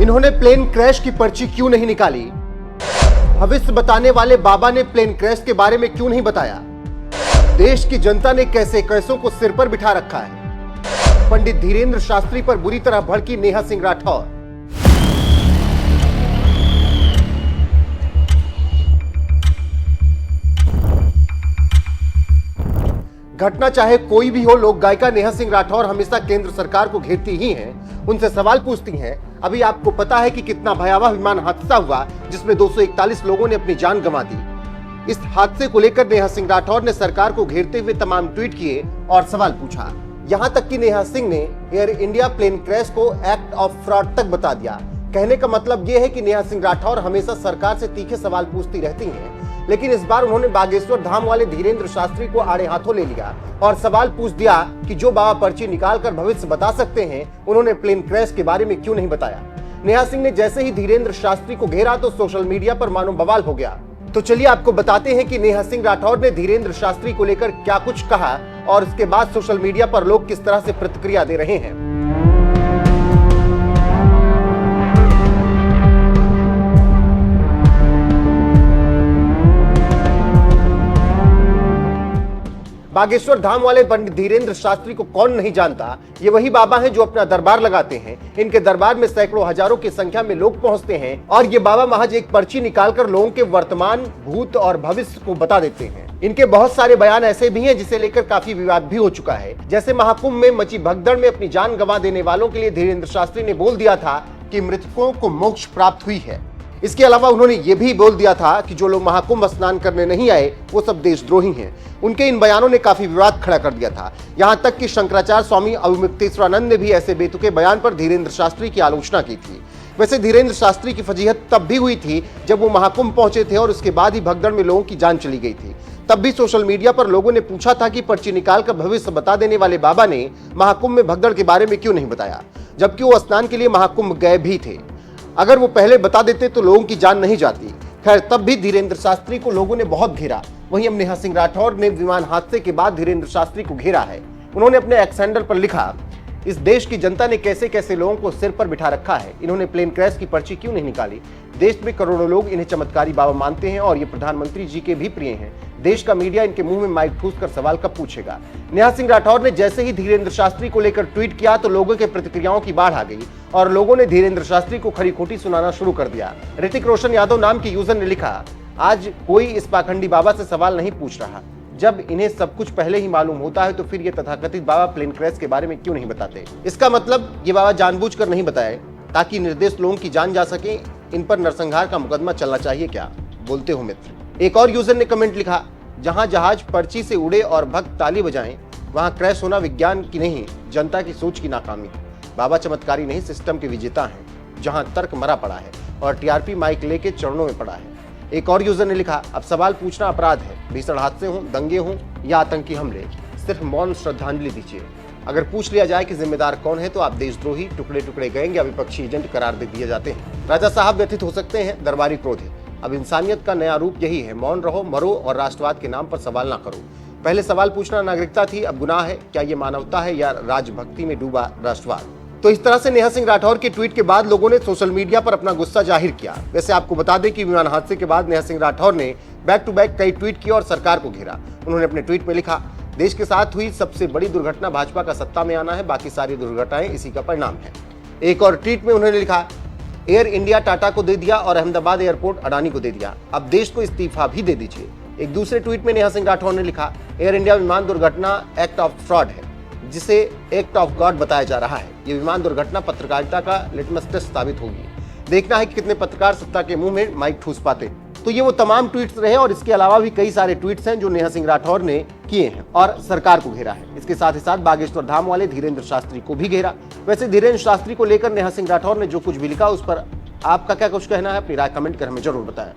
इन्होंने plane crash की पर्ची क्यों नहीं निकाली? भविष्य बताने वाले बाबा ने प्लेन क्रैश के बारे में क्यों नहीं बताया? देश की जनता ने कैसे कैसों को सिर पर बिठा रखा है? पंडित धीरेन्द्र शास्त्री पर बुरी तरह भड़की नेहा सिंह राठौर। घटना चाहे कोई भी हो, लोक गायिका नेहा सिंह राठौर हमेशा केंद्र सरकार को घेरती ही हैं, उनसे सवाल पूछती हैं। अभी आपको पता है कि कितना भयावह विमान हादसा हुआ जिसमें 241 लोगों ने अपनी जान गंवा दी। इस हादसे को लेकर नेहा सिंह राठौर ने सरकार को घेरते हुए तमाम ट्वीट किए और सवाल पूछा। यहां तक कि नेहा सिंह ने एयर इंडिया प्लेन क्रैश को एक्ट ऑफ फ्रॉड तक बता दिया। कहने का मतलब यह है कि नेहा सिंह राठौर हमेशा सरकार से तीखे सवाल पूछती रहती हैं, लेकिन इस बार उन्होंने बागेश्वर धाम वाले धीरेन्द्र शास्त्री को आड़े हाथों ले लिया और सवाल पूछ दिया कि जो बाबा पर्ची निकालकर भविष्य बता सकते हैं, उन्होंने प्लेन क्रैश के बारे में क्यों नहीं बताया। नेहा सिंह ने जैसे ही धीरेन्द्र शास्त्री को घेरा तो सोशल मीडिया पर मानो बवाल हो गया। तो चलिए आपको बताते हैं कि नेहा सिंह राठौर ने धीरेन्द्र शास्त्री को लेकर क्या कुछ कहा और इसके बाद सोशल मीडिया पर लोग किस तरह से प्रतिक्रिया दे रहे हैं। बागेश्वर धाम वाले पंडित धीरेन्द्र शास्त्री को कौन नहीं जानता। ये वही बाबा हैं जो अपना दरबार लगाते हैं। इनके दरबार में सैकड़ों हजारों की संख्या में लोग पहुंचते हैं और ये बाबा महज एक पर्ची निकालकर लोगों के वर्तमान, भूत और भविष्य को बता देते हैं। इनके बहुत सारे बयान ऐसे भी हैं जिसे लेकर काफी विवाद भी हो चुका है। जैसे महाकुंभ में मची भगदड़ में अपनी जान गंवा देने वालों के लिए धीरेन्द्र शास्त्री ने बोल दिया था कि मृतकों को मोक्ष प्राप्त हुई है। इसके अलावा उन्होंने ये भी बोल दिया था कि जो लोग महाकुंभ स्नान करने नहीं आए वो सब देशद्रोही हैं। उनके इन बयानों ने काफी विवाद खड़ा कर दिया था। यहां तक कि शंकराचार्य स्वामी अवमुक्तेश्वरानंद ने भी ऐसे बेतुके बयान पर धीरेन्द्र शास्त्री की आलोचना की थी। वैसे धीरेन्द्र शास्त्री की फजीहत तब भी हुई थी जब वो महाकुंभ पहुंचे थे और उसके बाद ही भगदड़ में लोगों की जान चली गई थी। तब भी सोशल मीडिया पर लोगों ने पूछा था कि पर्ची निकालकर भविष्य बता देने वाले बाबा ने महाकुंभ में भगदड़ के बारे में क्यों नहीं बताया, जबकि वो स्नान के लिए महाकुंभ गए भी थे। अगर वो पहले बता देते तो लोगों की जान नहीं जाती। खैर, तब भी धीरेन्द्र शास्त्री को लोगों ने बहुत घेरा। वहीं अब नेहा सिंह राठौर ने विमान हादसे के बाद धीरेन्द्र शास्त्री को घेरा है। उन्होंने अपने एक्स हैंडल पर लिखा, इस देश की जनता ने कैसे कैसे लोगों को सिर पर बिठा रखा है। इन्होंने प्लेन क्रैश की पर्ची क्यों नहीं निकाली। देश में करोड़ों लोग इन्हें चमत्कारी बाबा मानते हैं और ये प्रधानमंत्री जी के भी प्रिय हैं। देश का मीडिया इनके मुंह में माइक ठूस कर सवाल कब पूछेगा। नेहा सिंह राठौर ने जैसे ही धीरेन्द्र शास्त्री को लेकर ट्वीट किया तो लोगों के प्रतिक्रियाओं की बाढ़ आ गई और लोगों ने धीरेन्द्र शास्त्री को खरी खोटी सुनाना शुरू कर दिया। ऋतिक रोशन यादव नाम के यूजर ने लिखा, आज कोई इस पाखंडी बाबा से सवाल नहीं पूछ रहा। जब इन्हें सब कुछ पहले ही मालूम होता है तो फिर ये तथाकथित बाबा प्लेन क्रैश के बारे में क्यों नहीं बताते। इसका मतलब ये बाबा जानबूझकर नहीं बताए ताकि निर्दोष लोगों की जान जा सके। इन पर नरसंहार का मुकदमा चलना चाहिए क्या, बोलते हो मित्र। एक और यूजर ने कमेंट लिखा, जहां जहाज पर्ची से उड़े और भक्त ताली बजाएं, वहां क्रैश होना विज्ञान की नहीं जनता की सोच की नाकामी। बाबा चमत्कारी नहीं, सिस्टम के विजेता हैं। जहां तर्क मरा पड़ा है और टीआरपी माइक लेके चरणों में पड़ा है। एक और यूजर ने लिखा, अब सवाल पूछना अपराध है। भीषण हादसे हों, दंगे हों या आतंकी हमले, सिर्फ मौन श्रद्धांजलि दीजिए। अगर पूछ लिया जाए कि जिम्मेदार कौन है तो आप देशद्रोही, टुकड़े टुकड़े गैंग या विपक्षी एजेंट करार दे दिए जाते हैं। राजा साहब व्यथित हो सकते हैं, दरबारी क्रोध है। अब इंसानियत का नया रूप यही है, मौन रहो, मरो और राष्ट्रवाद के नाम पर सवाल ना करो। पहले सवाल पूछना नागरिकता थी, अब गुनाह है। क्या ये मानवता है या राजभक्ति में डूबा राष्ट्रवाद। तो इस तरह से नेहा सिंह राठौर के ट्वीट के बाद लोगों ने सोशल मीडिया पर अपना गुस्सा जाहिर किया। वैसे आपको बता दें कि विमान हादसे के बाद नेहा सिंह राठौर ने बैक टू बैक कई ट्वीट किए और सरकार को घेरा। उन्होंने अपने ट्वीट में लिखा, देश के साथ हुई सबसे बड़ी दुर्घटना भाजपा का सत्ता में आना है, बाकी सारी दुर्घटनाएं इसी का परिणाम है। एक और ट्वीट में उन्होंने लिखा, एयर इंडिया टाटा को दे दिया और अहमदाबाद एयरपोर्ट अडानी को दे दिया, अब देश को इस्तीफा भी दे दीजिए। एक दूसरे ट्वीट में नेहा सिंह राठौर ने लिखा, एयर इंडिया विमान दुर्घटना एक्ट ऑफ फ्रॉड है, जिसे एक्ट ऑफ गॉड बताया जा रहा है। ये विमान दुर्घटना पत्रकारिता का लिटमस टेस्ट साबित होगी। देखना है कि कितने पत्रकार सत्ता के मुंह में माइक ठूस पाते। तो ये वो तमाम ट्वीट्स रहे और इसके अलावा भी कई सारे ट्वीट्स हैं जो नेहा सिंह राठौर ने किए हैं और सरकार को घेरा है। इसके साथ ही साथ बागेश्वर धाम वाले धीरेन्द्र शास्त्री को भी घेरा। वैसे धीरेन्द्र शास्त्री को लेकर नेहा सिंह राठौर ने जो कुछ भी लिखा उस पर आपका क्या कुछ कहना है, अपनी राय कमेंट कर हमें जरूर बताएं।